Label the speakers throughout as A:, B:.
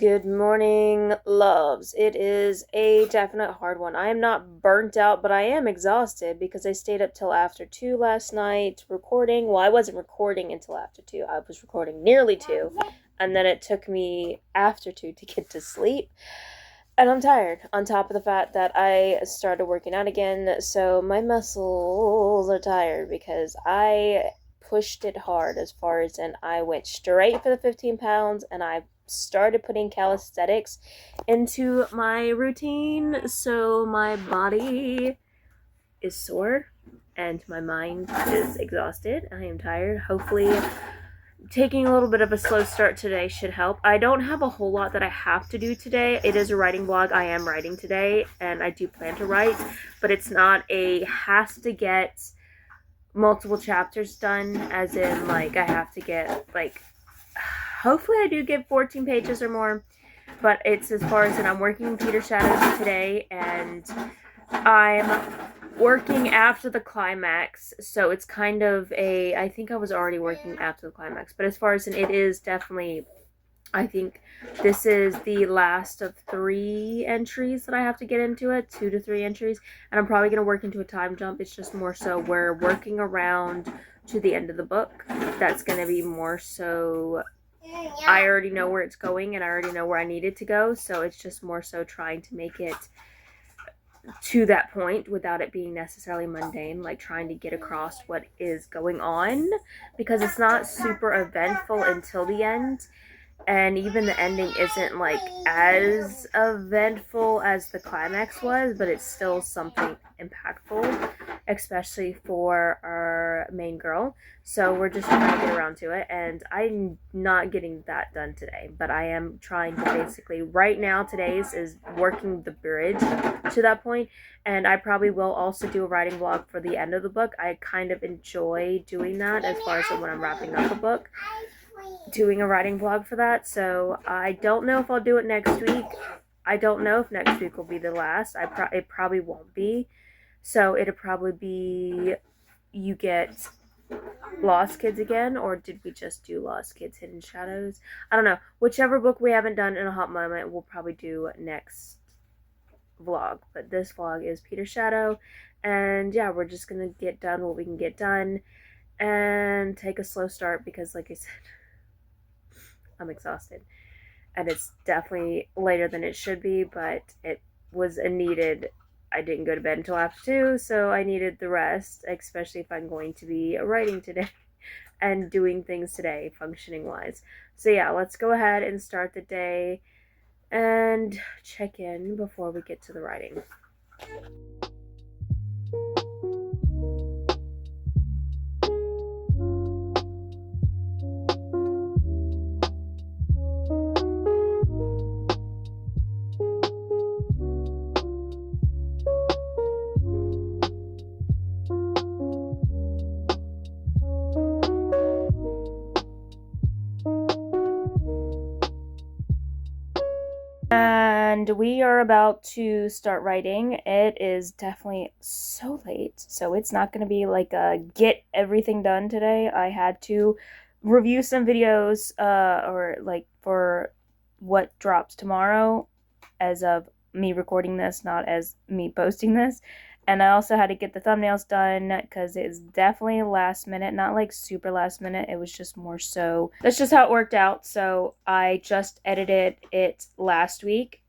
A: Good morning, loves. It is a definite hard one. I am not burnt out, but I am exhausted because I stayed up till after 2 last night recording. Well, I wasn't recording until after 2. I was recording nearly 2, and then it took me after 2 to get to sleep. And I'm tired, on top of the fact that I started working out again, so my muscles are tired because I pushed it hard as far as in I went straight for the 15 pounds and I started putting calisthenics into my routine, so my body is sore and my mind is exhausted. I am tired. Hopefully taking a little bit of a slow start today should help. I don't have a whole lot that I have to do today. It is a writing vlog. I am writing today and I do plan to write, but it's not a has to get multiple chapters done, as in like I have to get like, hopefully I do get 14 pages or more, but it's as far as that I'm working Peter Shadows today and I'm working after the climax, so it's kind of a, I think I was already working after the climax, but as far as it is definitely, I think this is the last of 3 entries that I have to get into it, 2 to 3 entries, and I'm probably going to work into a time jump. It's just more so we're working around to the end of the book. That's going to be more so, I already know where it's going and I already know where I need it to go, so it's just more so trying to make it to that point without it being necessarily mundane, like trying to get across what is going on, because it's not super eventful until the end, and even the ending isn't like as eventful as the climax was, but it's still something impactful, especially for our main girl. So we're just trying to get around to it, and I'm not getting that done today, but I am trying to basically, right now today's is working the bridge to that point, and I probably will also do a writing vlog for the end of the book. I kind of enjoy doing that as far as when I'm wrapping up a book, doing a writing vlog for that. So I don't know if I'll do it next week. I don't know if next week will be the last. It probably won't be. So it'll probably be You Get Lost Kids again, or did we just do Lost Kids Hidden Shadows? I don't know. Whichever book we haven't done in a hot moment, we'll probably do next vlog. But this vlog is Peter Shadow, and yeah, we're just gonna get done what we can get done and take a slow start because, like I said, I'm exhausted, and it's definitely later than it should be, but it was a needed. I didn't go to bed until after 2, so I needed the rest, especially if I'm going to be writing today and doing things today, functioning wise. So yeah, let's go ahead and start the day and check in before we get to the writing. And we are about to start writing. It is definitely so late, so it's not going to be like a get everything done today. I had to review some videos or like for what drops tomorrow as of me recording this, not as me posting this. And I also had to get the thumbnails done because it's definitely last minute, not like super last minute. It was just more so, that's just how it worked out. So I just edited it last week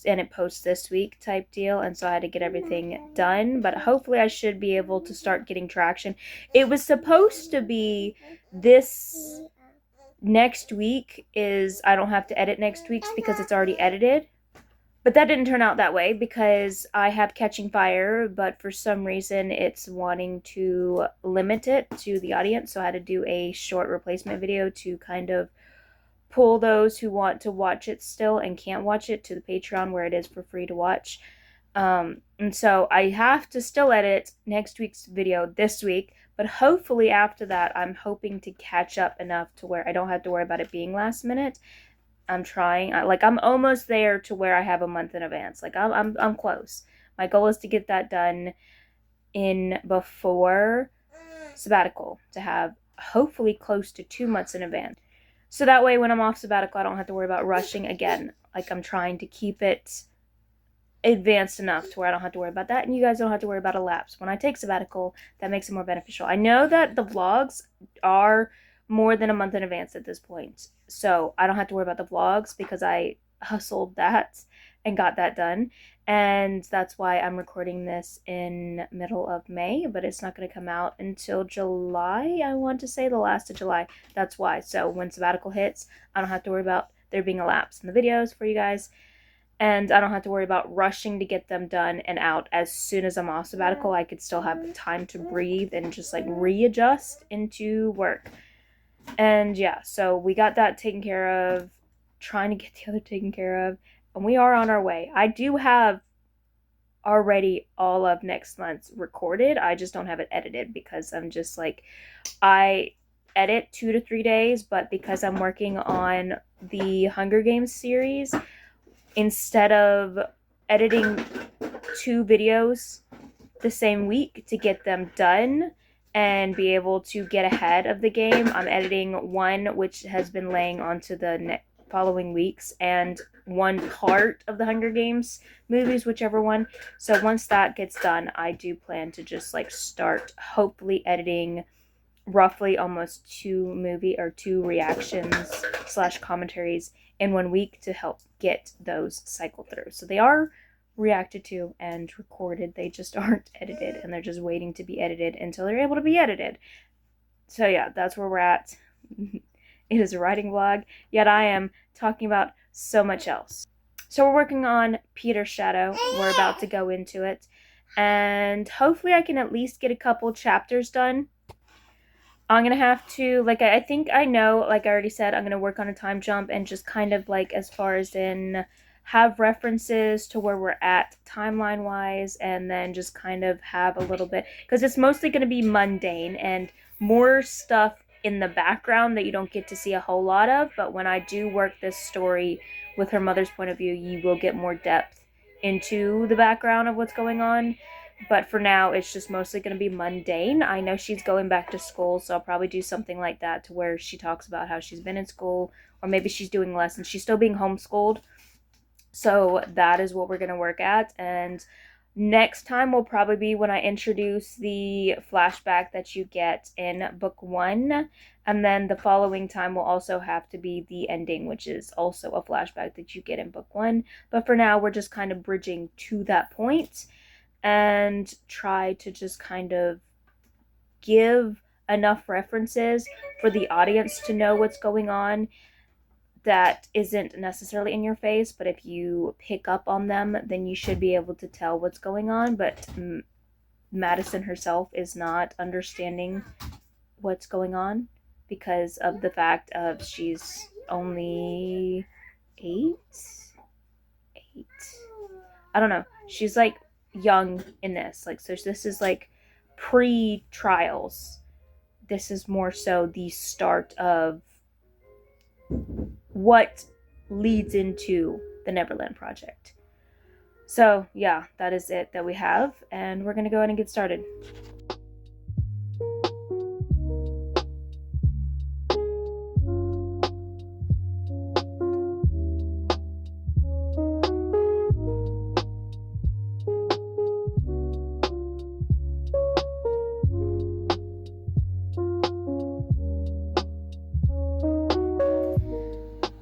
A: and it posts this week type deal. And so I had to get everything done, but hopefully I should be able to start getting traction. It was supposed to be this next week is, I don't have to edit next week's because it's already edited. But that didn't turn out that way because I have Catching Fire, but for some reason it's wanting to limit it to the audience. So I had to do a short replacement video to kind of pull those who want to watch it still and can't watch it to the Patreon where it is for free to watch. And so I have to still edit next week's video this week, but hopefully after that I'm hoping to catch up enough to where I don't have to worry about it being last minute. I'm trying. I'm almost there to where I have a month in advance. Like I'm close. My goal is to get that done in before sabbatical, to have hopefully close to 2 months in advance. So that way when I'm off sabbatical, I don't have to worry about rushing again. Like, I'm trying to keep it advanced enough to where I don't have to worry about that, and you guys don't have to worry about a lapse. When I take sabbatical, that makes it more beneficial. I know that the vlogs are more than a month in advance at this point, so I don't have to worry about the vlogs because I hustled that and got that done. And that's why I'm recording this in middle of May, but it's not going to come out until July. I want to say the last of July. That's why. So when sabbatical hits, I don't have to worry about there being a lapse in the videos for you guys. And I don't have to worry about rushing to get them done and out as soon as I'm off sabbatical. I could still have time to breathe and just like readjust into work. And yeah, so we got that taken care of, trying to get the other taken care of, and we are on our way. I do have already all of next month's recorded. I just don't have it edited because I'm just like, I edit 2 to 3 days, but because I'm working on the Hunger Games series, instead of editing 2 videos the same week to get them done and be able to get ahead of the game, I'm editing one which has been laying onto the following weeks and one part of the Hunger Games movies, whichever one. So once that gets done, I do plan to just like start hopefully editing roughly almost 2 reactions / commentaries in 1 week to help get those cycled through. So they are reacted to and recorded. They just aren't edited, and they're just waiting to be edited until they're able to be edited. So yeah, that's where we're at. It is a writing vlog, yet I am talking about so much else. So we're working on Peter's Shadow. We're about to go into it, and hopefully I can at least get a couple chapters done. I'm going to have to, like, I think I know, like I already said, I'm going to work on a time jump and just kind of, like, as far as in have references to where we're at timeline-wise, and then just kind of have a little bit, because it's mostly going to be mundane and more stuff in the background that you don't get to see a whole lot of, but when I do work this story with her mother's point of view, you will get more depth into the background of what's going on. But for now, it's just mostly going to be mundane. I know she's going back to school, so I'll probably do something like that to where she talks about how she's been in school, or maybe she's doing lessons. She's still being homeschooled, so that is what we're going to work at. And next time will probably be when I introduce the flashback that you get in book 1, and then the following time will also have to be the ending, which is also a flashback that you get in book 1. But for now, we're just kind of bridging to that point and try to just kind of give enough references for the audience to know what's going on that isn't necessarily in your face, but if you pick up on them, then you should be able to tell what's going on. But Madison herself is not understanding what's going on because of the fact of she's only 8. I don't know. She's like young in this, like, so this is like pre-trials. This is more so the start of what leads into the Neverland Project. So yeah, that is it that we have, and we're gonna go ahead and get started.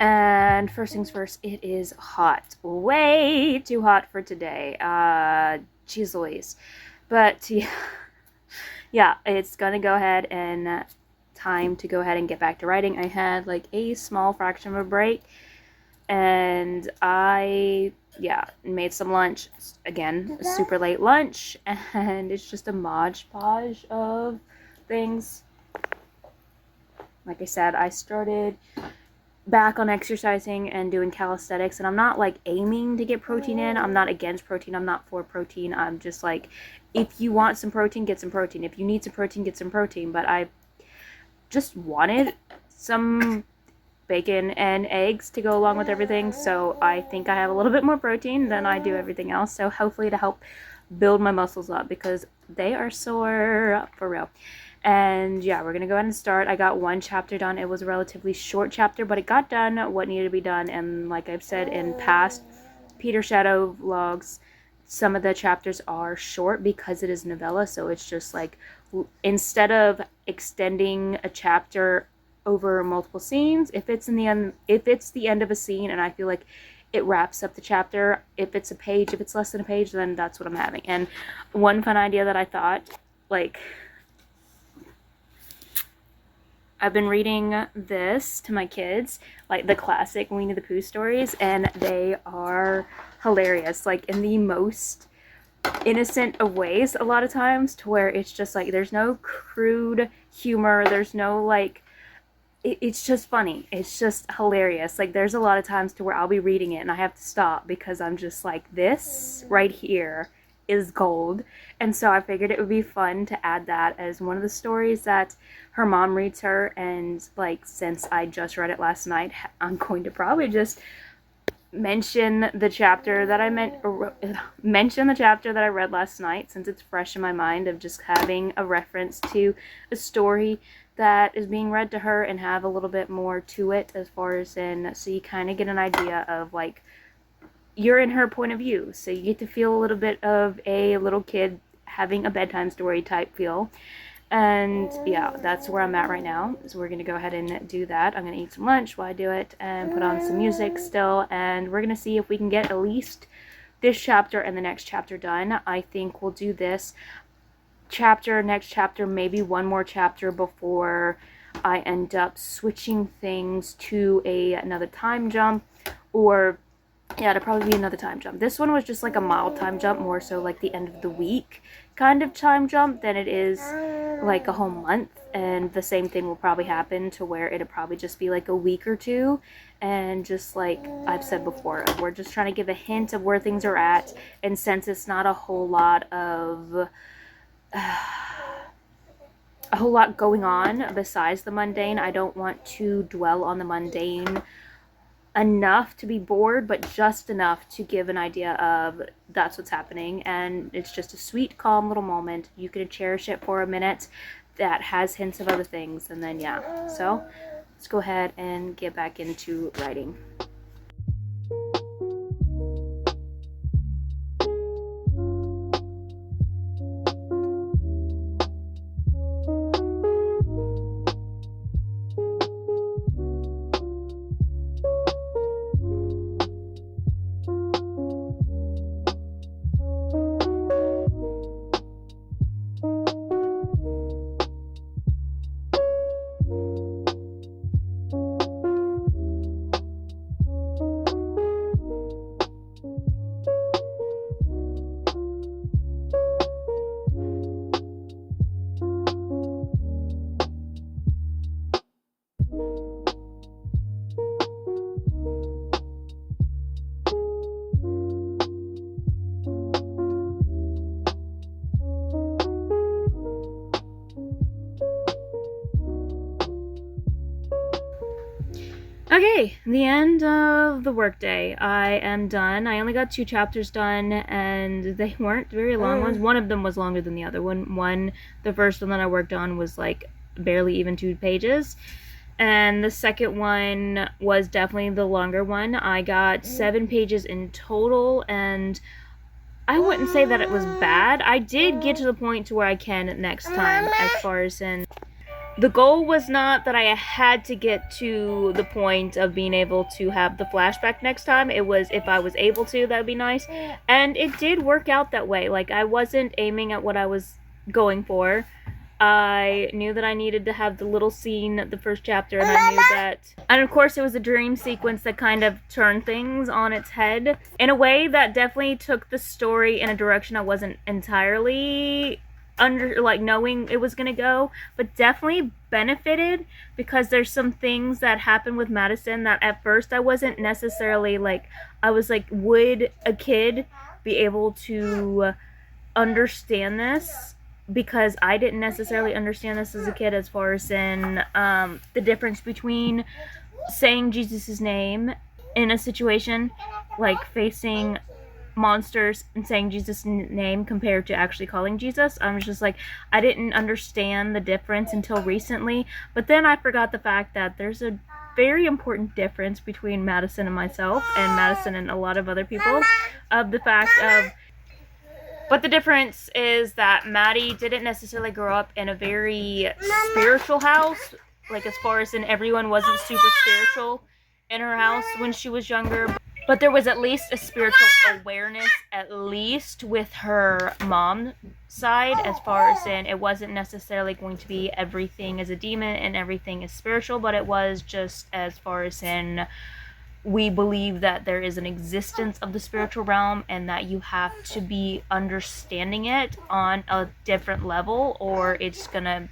A: And first things first, it is hot. Way too hot for today. Jeez Louise. But yeah, it's gonna go ahead and time to go ahead and get back to writing. I had like a small fraction of a break, and I made some lunch. Again, a super late lunch, and it's just a modge podge of things. Like I said, I started back on exercising and doing calisthenics, and I'm not like aiming to get protein in. I'm not against protein. I'm not for protein. I'm just like, if you want some protein, get some protein. If you need some protein, get some protein. But I just wanted some bacon and eggs to go along with everything, so I think I have a little bit more protein than I do everything else, so hopefully to help build my muscles up because they are sore for real. And yeah, we're gonna go ahead and start. I got one chapter done. It was a relatively short chapter, but it got done what needed to be done. And like I've said in past Peter Shadow vlogs, some of the chapters are short because it is novella. So it's just like, instead of extending a chapter over multiple scenes, if it's the end of a scene and I feel like it wraps up the chapter, if it's a page, if it's less than a page, then that's what I'm having. And one fun idea that I thought, like, I've been reading this to my kids, like the classic Winnie the Pooh stories, and they are hilarious, like in the most innocent of ways a lot of times, to where it's just like there's no crude humor, there's no like, it's just funny, it's just hilarious. Like there's a lot of times to where I'll be reading it and I have to stop because I'm just like, this right here is gold. And so I figured it would be fun to add that as one of the stories that her mom reads her. And like, since I just read it last night, I'm going to probably just mention the chapter that I read last night, since it's fresh in my mind, of just having a reference to a story that is being read to her and have a little bit more to it, as far as in, so you kind of get an idea of like, you're in her point of view, so you get to feel a little bit of a little kid having a bedtime story type feel. And yeah, that's where I'm at right now. So we're gonna go ahead and do that. I'm gonna eat some lunch while I do it and put on some music still, and we're gonna see if we can get at least this chapter and the next chapter done. I think we'll do this chapter, next chapter, maybe one more chapter before I end up switching things to another time jump, or yeah, it'll probably be another time jump. This one was just like a mild time jump, more so like the end of the week kind of time jump than it is like a whole month. And the same thing will probably happen, to where it'll probably just be like a week or two. And just like I've said before, we're just trying to give a hint of where things are at. And since it's not a whole lot going on besides the mundane, I don't want to dwell on the mundane enough to be bored, but just enough to give an idea of that's what's happening. And it's just a sweet, calm little moment. You can cherish it for a minute that has hints of other things. And then yeah, so let's go ahead and get back into writing. Okay, the end of the workday. I am done. I only got 2 chapters done, and they weren't very long ones. One of them was longer than the other one. The first one that I worked on was like barely even 2 pages. And the second one was definitely the longer one. I got 7 pages in total, and I wouldn't say that it was bad. I did get to the point to where I can next time, as far as in... The goal was not that I had to get to the point of being able to have the flashback next time. It was, if I was able to, that would be nice. And it did work out that way. Like, I wasn't aiming at what I was going for. I knew that I needed to have the little scene, the first chapter, and I knew that... And of course, it was a dream sequence that kind of turned things on its head in a way that definitely took the story in a direction I wasn't entirely... knowing it was gonna go, but definitely benefited, because there's some things that happened with Madison that at first I wasn't necessarily like, I was like, would a kid be able to understand this? Because I didn't necessarily understand this as a kid, as far as in the difference between saying Jesus' name in a situation like facing monsters and saying Jesus' name compared to actually calling Jesus. I was just like, I didn't understand the difference until recently. But then I forgot the fact that there's a very important difference between Madison and myself, and Madison and a lot of other people, of the fact of. But the difference is that Maddie didn't necessarily grow up in a very spiritual house. Like, as far as in everyone wasn't super spiritual in her house when she was younger. But there was at least a spiritual awareness, at least with her mom's side, as far as in it wasn't necessarily going to be everything is a demon and everything is spiritual, but it was just as far as in we believe that there is an existence of the spiritual realm and that you have to be understanding it on a different level or it's gonna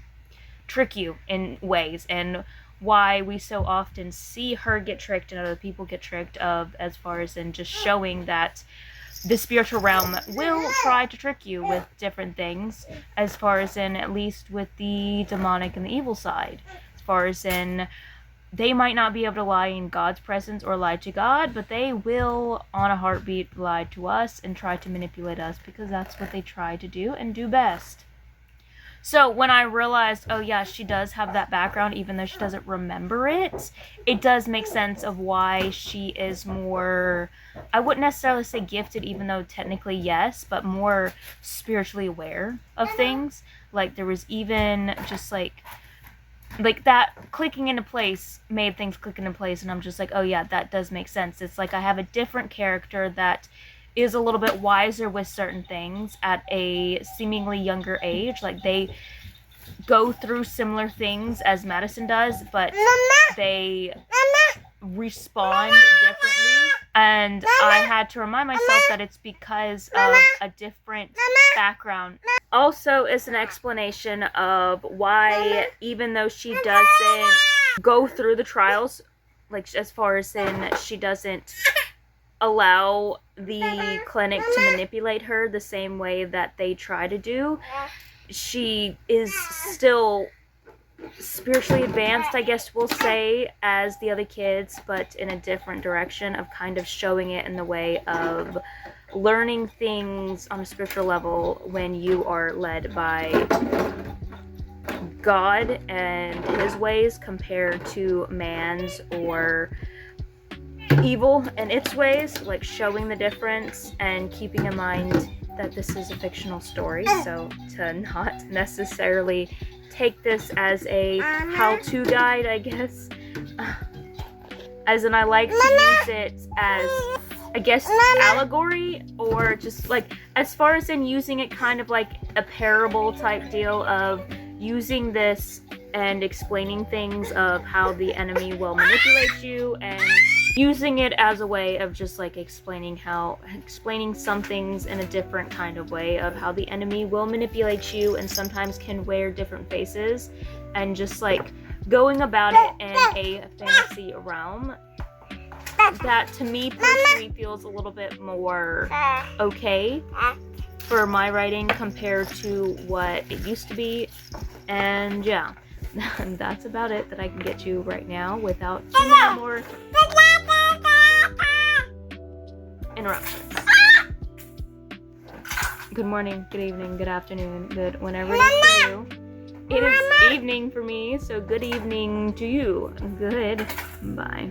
A: trick you in ways. And why we so often see her get tricked and other people get tricked of, as far as in just showing that the spiritual realm will try to trick you with different things, as far as in at least with the demonic and the evil side, as far as in they might not be able to lie in God's presence or lie to God, but they will, on a heartbeat, lie to us and try to manipulate us because that's what they try to do and do best. So when I realized, oh yeah, she does have that background, even though she doesn't remember it, it does make sense of why she is more, I wouldn't necessarily say gifted, even though technically yes, but more spiritually aware of things. Like there was even just like that clicking into place made things click into place, and I'm just like, oh yeah, that does make sense. It's like I have a different character that is a little bit wiser with certain things at a seemingly younger age. Like they go through similar things as Madison does, but they respond differently. And I had to remind myself that it's because of a different background. Also, is an explanation of why, even though she doesn't go through the trials, like as far as in she doesn't allow the clinic to manipulate her the same way that they try to do, she is still spiritually advanced, I guess we'll say, as the other kids, but in a different direction of kind of showing it in the way of learning things on a spiritual level when you are led by God and his ways compared to man's or evil and its ways, like showing the difference and keeping in mind that this is a fictional story, so to not necessarily take this as a how-to guide, I guess, as in I like to use it as, I guess, allegory, or just like as far as in using it kind of like a parable type deal of using this and explaining things of how the enemy will manipulate you, and using it as a way of just like explaining some things in a different kind of way of how the enemy will manipulate you and sometimes can wear different faces, and just like going about it in a fantasy realm that to me personally feels a little bit more okay for my writing compared to what it used to be. And yeah, that's about it that I can get you right now without too many more interruptions. Good morning, good evening, good afternoon, good whenever it is for you. It is evening for me, so good evening to you. Good. Bye.